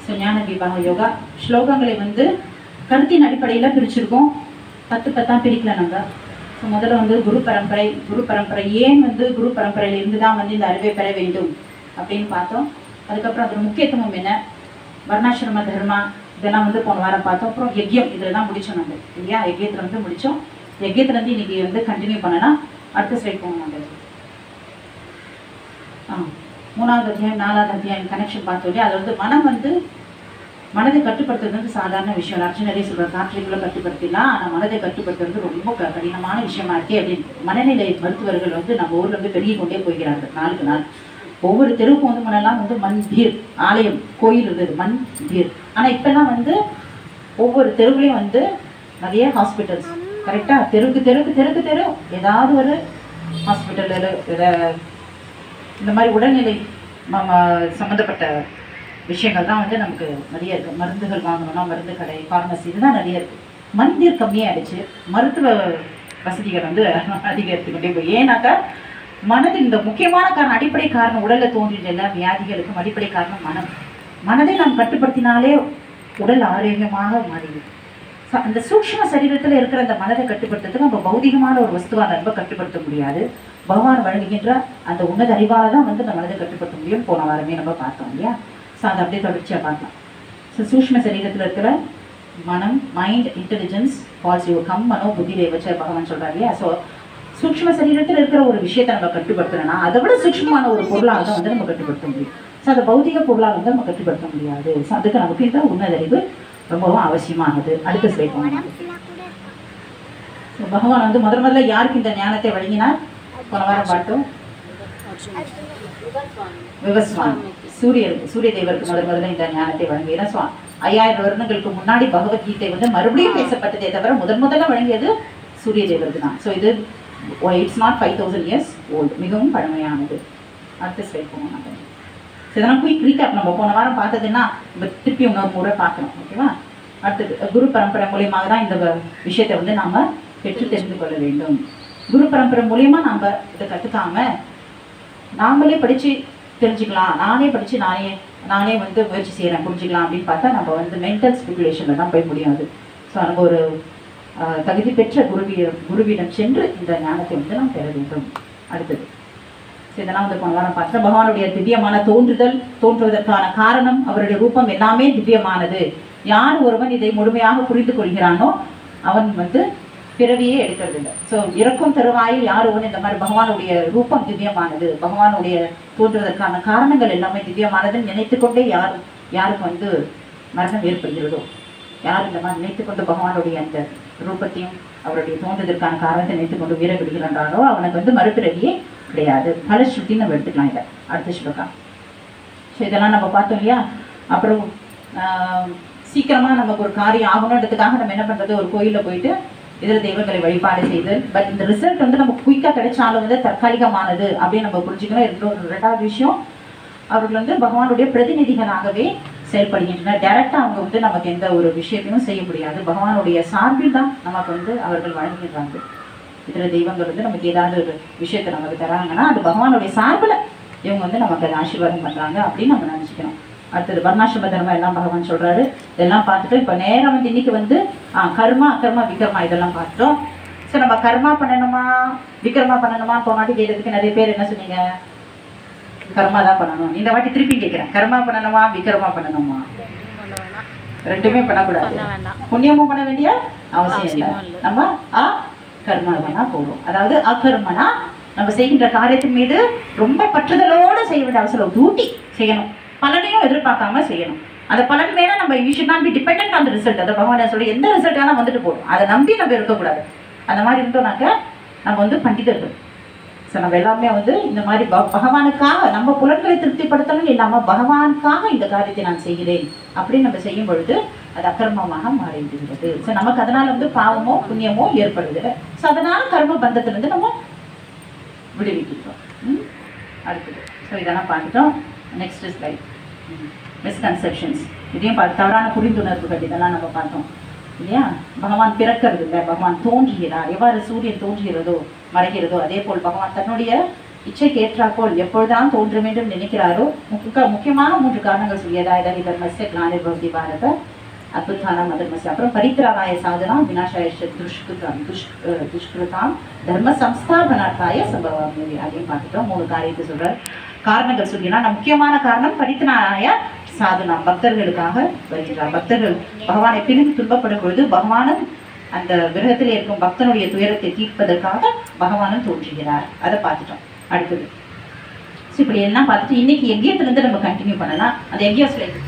So ஞான விவாக யோகா ஸ்லோகங்களை வந்து கருத்தின் அடிப்படையில் பிரிச்சிருக்கோம். 10 பிரிக்கல நம்ம. ஸோ முதல்ல வந்து குரு பரம்பரை ஏன் வந்து குரு பரம்பரையிலிருந்து தான் வந்து இந்த அறிவை பெற வேண்டும் அப்படின்னு பார்த்தோம். அதுக்கப்புறம் அதோட முக்கியத்துவம் என்ன, வர்ணாசிரம தர்மா இதெல்லாம் வந்து போன வாரம் பார்த்தோம். அப்புறம் யஜ்யம் இதில் தான் முடித்தோம் நம்ம இல்லையா. யஜ்யத்தில் வந்து முடித்தோம். யஜ்யத்துலேருந்து இன்னைக்கு வந்து கண்டினியூ பண்ணலாம். அடுத்த ஸ்லைட் போவோம் நம்ம. 3வது அத்தியாயம் 4வது அத்தியாயம் கனெக்ஷன் பார்த்தோம் இல்லையா. அதில் வந்து மனம் வந்து மனதை கட்டுப்படுத்துறது வந்து சாதாரண விஷயம். அர்ஜுனரே சொல்கிற காற்றைக்குள்ளே கட்டுப்படுத்திடலாம், ஆனால் மனதை கட்டுப்படுத்துறது ரொம்ப கடினமான விஷயமா இருக்கே அப்படின்னு மனநிலை மருத்துவர்கள் வந்து நம்ம ஊரில் வந்து பெருகி கொண்டே போய்கிறார்கள் நாளுக்கு நாள். ஒவ்வொரு தெருவுக்கும் வந்து முன்னெல்லாம் வந்து மண் பீர் ஆலயம் கோயில் இருந்தது, மண் பீர். ஆனால் இப்போல்லாம் வந்து ஒவ்வொரு தெருவுலையும் வந்து நிறைய ஹாஸ்பிட்டல்ஸ். கரெக்டாக தெருக்கு ஏதாவது ஒரு ஹாஸ்பிட்டல் இந்த மாதிரி உடல்நிலை சம்மந்தப்பட்ட விஷயங்கள் தான் வந்து நமக்கு நிறைய இருக்குது. மருந்துகள் வாங்கணும்னா மருந்து கடை, ஃபார்மசி இதுதான் நிறைய இருக்குது. மந்திர் கம்மியாகிடுச்சு, மருத்துவ வசதிகள் வந்து அதிகரித்துக்கிட்டே போய். ஏன்னாக்கா மனதில் இந்த முக்கியமான காரணம், அடிப்படை காரணம் உடலில் தோன்றிய எல்லா வியாதிகளுக்கும் அடிப்படை காரணம் மனம். மனதை நாம் கட்டுப்படுத்தினாலே உடல் ஆரோக்கியமாக மாறிடுது. அந்த சூக்ஷ்ம சரீரத்தில் இருக்கிற அந்த மனதை கட்டுப்படுத்துறதுக்கு நம்ம பௌதிகமான ஒரு வஸ்துவான ரொம்ப கட்டுப்படுத்த முடியாது. பகவான் வழங்குகின்ற அந்த உன்னத அறிவால் தான் வந்து அந்த மனதை கட்டுப்படுத்த முடியும். போன வாரமே நம்ம பார்த்தோம் இல்லையா. ஸோ அதை அப்படியே தொடர்ச்சியாக பார்க்கலாம். ஸோ சூக்ஷ்ம சரீரத்தில் இருக்கிற மனம், mind, intelligence false your come மனோ புத்தி தேவச்ச பகவான் சொல்கிறார் இல்லையா. ஸோ சூக்ஷ்ம சரீரத்தில் இருக்கிற ஒரு விஷயத்தை நம்ம கட்டுப்படுத்தணும்னா அதை விட சூக்ஷ்மமான ஒரு பொருளாக தான் வந்து நம்ம கட்டுப்படுத்த முடியும். ஸோ அந்த பௌதிக பொருளாக வந்து நம்ம கட்டுப்படுத்த முடியாது. ஸோ அதுக்கு நமக்கு இந்த உன்னதறிவு ரொம்பவும் அவசியமானது. அடுத்த ஸ்லைட் போகணும். பகவான் வந்து முதல்ல யாருக்கு இந்த ஞானத்தை வழங்கினார் போன வாரம் பார்த்தோம். விவஸ்வான் சூரிய தேவருக்கு முதல்ல இந்த ஞானத்தை வழங்கினார். 5000 வருடங்களுக்கு முன்னாடி பகவத்கீதை வந்து மறுபடியும் பேசப்பட்டதே தவிர முதல்ல வழங்கியது சூரிய தேவருக்கு தான். ஸோ இது இட்ஸ் நாட் 5000 years ஓல்டு, மிகவும் பழமையானது. அடுத்த ஸ்லைட் போகணும். இதெல்லாம் குயிக் ரீகேப். நம்ம போன வாரம் பார்த்ததுன்னா நம்ம திருப்பி இன்னொரு முறை பார்க்கணும். ஓகேவா. அடுத்தது குரு பரம்பரை மூலியமாக தான் இந்த விஷயத்தை வந்து நாம் பெற்று தெரிந்து கொள்ள வேண்டும். குரு பரம்பரை மூலியமா நாம் இதை கற்றுக்காம நாமளே படித்து தெரிஞ்சுக்கலாம், நானே படித்து நானே வந்து முயற்சி செய்கிறேன் புரிஞ்சுக்கலாம் அப்படின்னு பார்த்தா நம்ம வந்து மென்டல் ஸ்பெகுலேஷனில் தான் போய் முடியாது. ஸோ நம்ம ஒரு தகுதி பெற்ற குருவிடம் சென்று இந்த ஞானத்தை வந்து நாம் பெற வேண்டும். அடுத்தது இதெல்லாம் வந்து போன வாரம் பார்த்தா பகவானுடைய திவ்யமான தோன்றுவதற்கான காரணம் அவருடைய ரூபம் எல்லாமே திவ்யமானது. யார் ஒருவன் இதை முழுமையாக புரிந்து கொள்கிறானோ அவன் வந்து பிறவியே எடுக்கிறது இல்லை. ஸோ இறக்கும் தருவாயில் யார் ஒன்று இந்த மாதிரி பகவானுடைய ரூபம் திவ்யமானது, பகவானுடைய தோன்றுவதற்கான காரணங்கள் எல்லாமே திவ்யமானதுன்னு நினைத்து கொண்டே யாருக்கு வந்து மரணம் ஏற்படுகிறதோ, யார் இந்த மாதிரி நினைத்து கொண்டு பகவானுடைய அந்த ரூபத்தையும் அவருடைய தோன்றுவதற்கான காரணத்தை நினைத்து கொண்டு வீர விடுகிறானோ அவனுக்கு வந்து மறுபிறவியே கிடையாது. பலஸ்ருத்தின்னு நம்ம எடுத்துக்கலாம் இதை. அடுத்த ஸ்லோகம். ஸோ இதெல்லாம் நம்ம பார்த்தோம் இல்லையா. அப்புறம் சீக்கிரமாக நமக்கு ஒரு காரியம் ஆகணுன்றதுக்காக நம்ம என்ன பண்ணுறது, ஒரு கோயிலில் போயிட்டு இதில் தெய்வங்களை வழிபாடு செய்து, பட் இந்த ரிசல்ட் வந்து நமக்கு குயிக்காக கிடைச்சாலும் வந்து தற்காலிகமானது அப்படின்னு நம்ம புரிஞ்சுக்கணும். ரெண்டாவது விஷயம், அவர்கள் வந்து பகவானுடைய பிரதிநிதிகளாகவே செயல்படுகின்றனர். டைரக்டாக அவங்க வந்து நமக்கு எந்த ஒரு விஷயத்தையும் செய்ய முடியாது. பகவானுடைய சார்பில் தான் நமக்கு வந்து அவர்கள் வழங்குகிறாங்க. இதில் தெய்வங்கள் வந்து நமக்கு ஏதாவது ஒரு விஷயத்தை நமக்கு தராங்கன்னா அது பகவானுடைய சார்பில் இவங்க வந்து நமக்கு அதை ஆசீர்வாதம் பண்ணுறாங்க அப்படின்னு நம்ம நினச்சிக்கணும். அடுத்தது வர்ணாசிரம தர்மம் எல்லாம் பகவான் சொல்கிறாரு. இதெல்லாம் பார்த்துட்டு இப்போ நேரம் வந்து இன்னைக்கு வந்து கர்மா அக்கர்மா விக்ரமா இதெல்லாம் பார்த்துட்டோம். ஸோ நம்ம கர்மா பண்ணணுமா விக்ரமா பண்ணணுமா போனாட்டி கேட்டதுக்கு நிறைய பேர் என்ன சொன்னீங்க, கர்மா தான் பண்ணணும். இந்த வாட்டி திருப்பி கேட்குறேன், கர்மா பண்ணணுமா விக்ரமா பண்ணணுமா? ரெண்டுமே பண்ணக்கூடாது. புண்ணியமும் பண்ண வேண்டிய அவசியம் இல்லை. நம்ம கர்மா வேணா போகும். அதாவது அகர்மனா நம்ம செய்கின்ற காரியத்தின் மீது ரொம்ப பற்றுதலோடு செய்ய வேண்டிய அவசியம். டியூட்டி செய்யணும், பலனையும் எதிர்பார்க்காம செய்யணும். அந்த பலன் மேலே நம்ம you should not be dependent on the result. அதை பகவான் சொல்லி எந்த ரிசல்ட் வேணால் வந்துட்டு போடும், அதை நம்பி நம்ம இருக்கக்கூடாது. அந்த மாதிரி இருந்தோம்னாக்க நம்ம வந்து பண்டிதர்கள். ஸோ நம்ம எல்லாமே வந்து இந்த மாதிரி பகவானுக்காக நம்ம புலன்களை திருப்திப்படுத்தணும் இல்லாமல் பகவானுக்காக இந்த காரியத்தை நான் செய்கிறேன் அப்படின்னு நம்ம செய்யும் பொழுது அது அக்கர்மமாக மாறிவிடுகிறது. ஸோ நமக்கு அதனால் வந்து பாவமோ புண்ணியமோ ஏற்படுது. ஸோ அதனால் கர்ம பந்தத்திலிருந்து நம்ம விடுவிக்கிறோம். அடுத்தது ஸோ இதெல்லாம் பார்த்துட்டோம். Next slide, misconceptions. இதையும் தவறான புரிந்துணர்வுகள் இதெல்லாம் நம்ம பார்த்தோம் இல்லையா. பகவான் பிறக்கிறது இல்லை, பகவான் தோன்றுகிறார். எவ்வாறு சூரியன் தோன்றுகிறதோ மறைகிறதோ அதே போல் பகவான் தன்னுடைய இச்சைக்கு ஏற்றாற்போல் எப்பொழுதுதான் தோன்ற வேண்டும் நினைக்கிறாரோ முக்கியமாக 3 காரணங்கள் சொல்லியதா இதாகி தர்மஸ்ய கிளானிர்பவதி பாரத அத்புதானாம் அதர்மஸ்ய அப்புறம் பரித்ராணாய சாதனாம் விநாசாய துஷ்கிருதாம் தர்ம சம்ஸ்தாபனார்த்தாய சம்பவாமி அதையும் பார்த்துட்டோம். 3 காரியத்தை சொல்றார். காரணங்கள் சொல்லினா முக்கியமான காரணம் பரித்ராணாய சாதனா பக்தர்களுக்காக வருகிறார். பக்தர்கள் பகவானை பிரிந்து துன்பப்படும் பொழுது பகவானும் அந்த விரகத்தில் இருக்கும் பக்தனுடைய துயரத்தை தீர்ப்பதற்காக பகவானும் தோன்றுகிறார். அதை பார்த்துட்டோம். அடுத்தது இப்படி எல்லாம் பார்த்துட்டு இன்னைக்கு யஜ்யத்திலிருந்து நம்ம கண்டினியூ பண்ணலாம். அந்த யஜ்ய ஸ்லைட்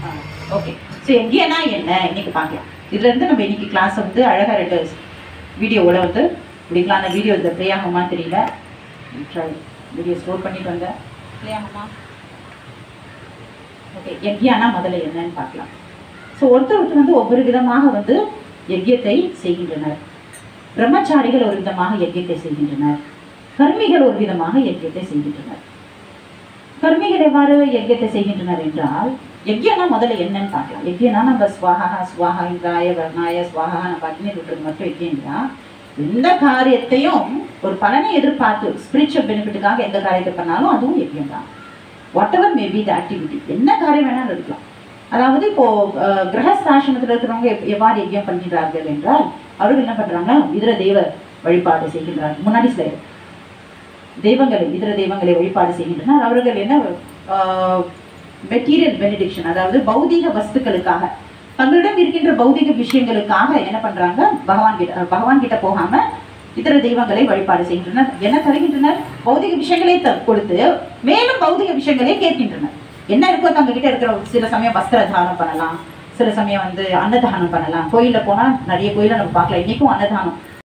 ஓகே. ஸோ யஜ்யனா என்ன இன்னைக்கு பார்க்கலாம். இதுல இருந்து நம்ம இன்னைக்கு கிளாஸ் வந்து அழகா 2 வீடியோவோட வந்து இப்படிங்களா. அந்த வீடியோ இந்த பிளே ஆகுமா தெரியல. வீடியோ ஸ்டோர் பண்ணிட்டு வந்தேன். பிளே ஆகுமா? ஓகே. யஜ்யானா முதல்ல என்னன்னு பார்க்கலாம். ஸோ ஒருத்தர் வந்து ஒவ்வொரு விதமாக வந்து யஜ்யத்தை செய்கின்றனர். பிரம்மச்சாரிகள் ஒரு விதமாக யஜ்யத்தை செய்கின்றனர். கர்மிகள் ஒரு விதமாக யஜ்யத்தை செய்கின்றனர். கர்மிகள் எவ்வாறு யஜ்யத்தை செய்கின்றனர் என்றால் யஜ்யனா முதல்ல என்னன்னு பார்க்கலாம். யஜ்யனா நம்ம ஸ்வாஹா இந்திராய வர்ணாய ஸ்வாஹா நம்ம அக்னி விட்டுறது மட்டும் யஜ்யங்களா? எந்த காரியத்தையும் ஒரு பலனை எதிர்பார்த்து ஸ்பிரிச்சுவல் பெனிஃபிட்டுக்காக எந்த காரியத்தை பண்ணாலும் அதுவும் யஜ்யம் தான். What ever maybe the activity, என்ன காரியம் வேணாலும் இருக்கலாம். அதாவது இப்போ கிரகஸ்தாசிரமத்தில் இருக்கிறவங்க எவ்வாறு யஜ்யம் பண்ணுகிறார்கள் என்றால் அவர்கள் என்ன பண்றாங்க, இதர தெய்வ வழிபாடு செய்கின்றார்கள். முன்னாடி ஸ்லைடு தெய்வங்களை இதர தெய்வங்களை வழிபாடு செய்கின்றனர். அவர்கள் என்ன மெட்டீரியல் பெனிடிக்ஷன், அதாவது பௌதீக வஸ்துக்களுக்காக தங்களிடம் இருக்கின்ற பௌதிக விஷயங்களுக்காக என்ன பண்றாங்க, பகவான் கிட்ட போகாம இதர தெய்வங்களை வழிபாடு செய்கின்றனர். என்ன தருகின்றனர்? பௌதிக விஷயங்களை கொடுத்து மேலும் பௌதிக விஷயங்களை கேட்கின்றனர். என்ன இருக்கோ தங்க கிட்ட இருக்கிற சில சமயம் வஸ்திர தானம் பண்ணலாம், சில சமயம் வந்து அன்னதானம் பண்ணலாம். கோயிலில் போனால் நிறைய கோயிலை நம்ம பார்க்கலாம். இன்னைக்கும் அன்னதானம்